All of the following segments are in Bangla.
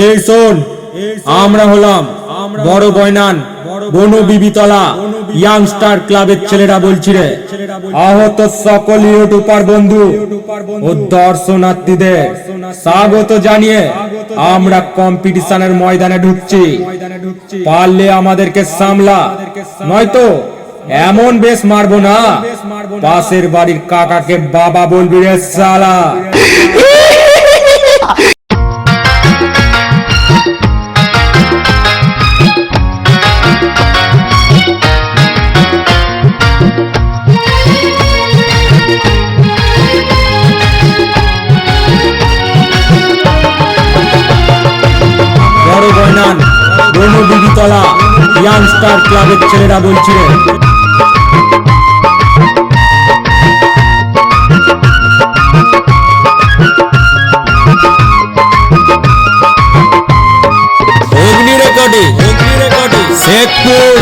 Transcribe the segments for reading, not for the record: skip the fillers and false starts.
এই শোন, আমরা হলাম বড় বয়নান বনু বিবিতলা ইয়াংস্টার ক্লাবের ছেলেরা বলছি রে। আহত সকল ইউটিউবার বন্ধু ও দর্শনার্থীদের স্বাগত জানিয়ে আমরা কম্পিটিশনের ময়দানে ঢুকছি। পারলে আমাদেরকে সামলা, নয়তো এমন বেশ মারবো না পাশের বাড়ির কাকাকে বাবা বলবি রে শালা। বড় বয়নান বনু বিবিতলা ইয়াংস্টার ক্লাবের ছেলেরা বলছি রে। অগ্নি রেকর্ডিং শেখপুর।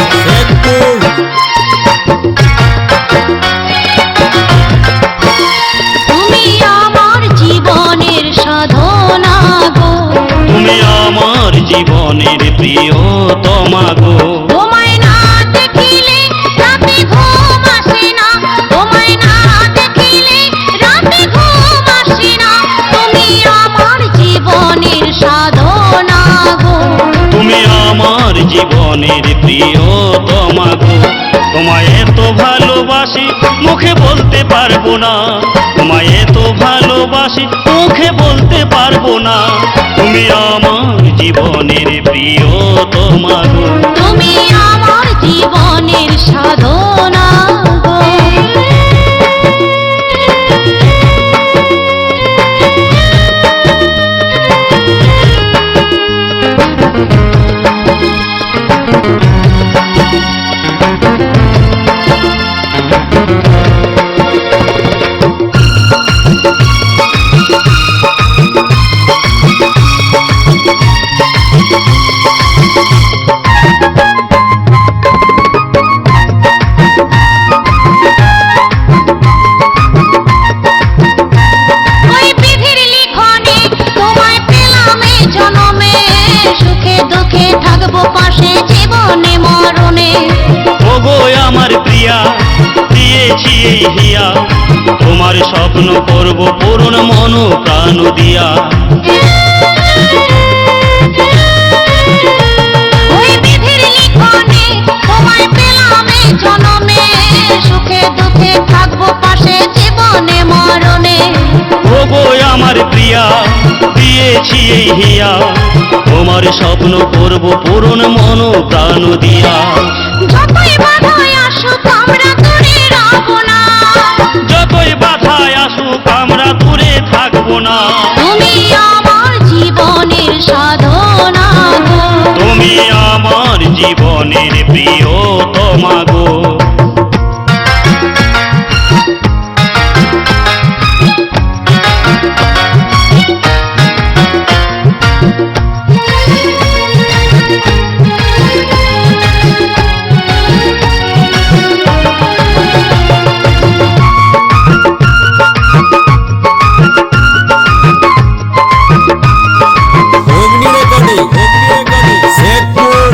তুমি আমার জীবনের সাধনা গো, তুমি আমার জীবনের প্রিয়তমা গো। তোমায় না দেখিলে রাতে ঘুম আসে না, তোমায় না দেখিলে রাতে ঘুম আসে না। তুমি আমার জীবনের সাধনা গো, তুমি আমার জীবনের প্রিয়তমা গো। তোমায় এত ভালোবাসি মুখে বলতে পারবো না, তোমায় এত ভালোবাসি মুখে বলতে পারবো না। তুমি আমার জীবনের প্রিয়তমা গো। তুমি আমার জীবনের সাধনা গো। ওই বিধির লিখনে তোমায় পেলাম এই জনমে, সুখে দুঃখে থাকবো পাশে জীবনে মরণে। ওগো আমার প্রিয়া, দিয়েছি এই হিয়া, তোমার স্বপ্ন করব পূরণ মন প্রাণ দিয়া। ওই বিধির লিখনে তোমায় পেলাম এই জনমে, সুখে দুঃখে থাকবো পাশে জীবনে মরণে। ওগো আমার প্রিয়া, দিয়েছি এই হিয়া, তোমার স্বপ্ন করব পূরণ মন প্রাণ দিয়া। যতই বাধায় আসুক আমরা দূরে রব না, যতই বাধায় আসুক আমরা দূরে থাকবো না। তুমি আমার জীবনের সাধনা গো, তুমি আমার জীবনের প্রিয়তমা গো। অগ্নি রেকর্ডিং শেখপুর।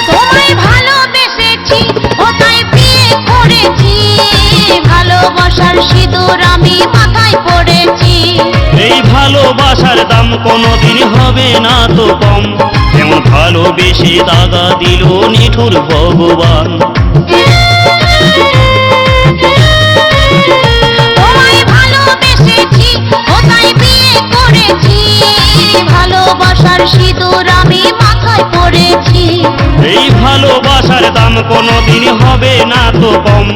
তোমায় ভালোবেসেছি ও তাই বিয়ে করেছি, ভালোবাসার সিঁদুর আমি মাথায় পড়েছি। এই ভালোবাসার দাম কোনোদিন হবে না তো কম, এমন ভালোবেসে দাগা দিল নিঠুর ভগবান। তোমায় ভালোবেসেছি ও তাই বিয়ে করেছি, ভালোবাসার সিঁদুর আমি মাথায় পড়েছি। এই ভালোবাসার দাম কোনোদিন হবে না তো কম,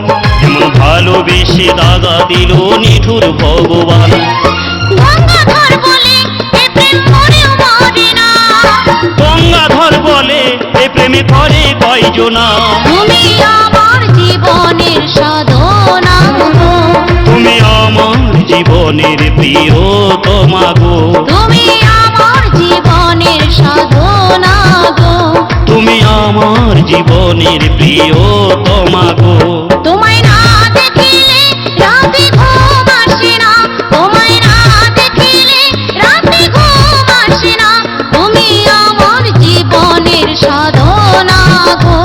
এমন ভালোবেসে দাগা দিল নিঠুর ভগবান। গঙ্গাধর বলে এ প্রেম মরেও মরে না, গঙ্গাধর বলে এ প্রেমে করে কয়জনা। তুমি আমার জীবনের সাধনা গো, তুমি আমার জীবনের প্রিয়তমা গো। তুমি আমার জীবনের সাধনা গো তুমি আমার জীবনের প্রিয়তমা গো তোমায় না দেখিলে রাতে ঘুম আসে না তোমায় না দেখিলে রাতে ঘুম আসে না তুমি আমার জীবনের সাধনা গো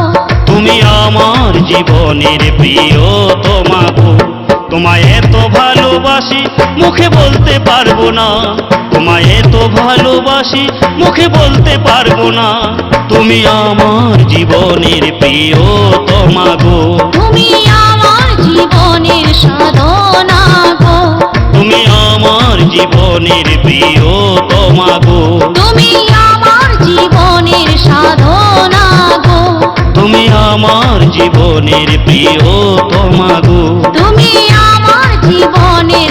তুমি আমার জীবনের প্রিয়তমা গো তোমায় এত ভালোবাসি মুখে বলতে পারবো না তোমায় এত ভালোবাসি মুখে বলতে পারবো না তুমি আমার জীবনের প্রিয়তমা গো তুমি আমার জীবনের সাধনা গো তুমি আমার জীবনের প্রিয়তমা গো তুমি আমার জীবনের সাধনা গো তুমি আমার জীবনের প্রিয়তমা গো তুমি আমার জীবনের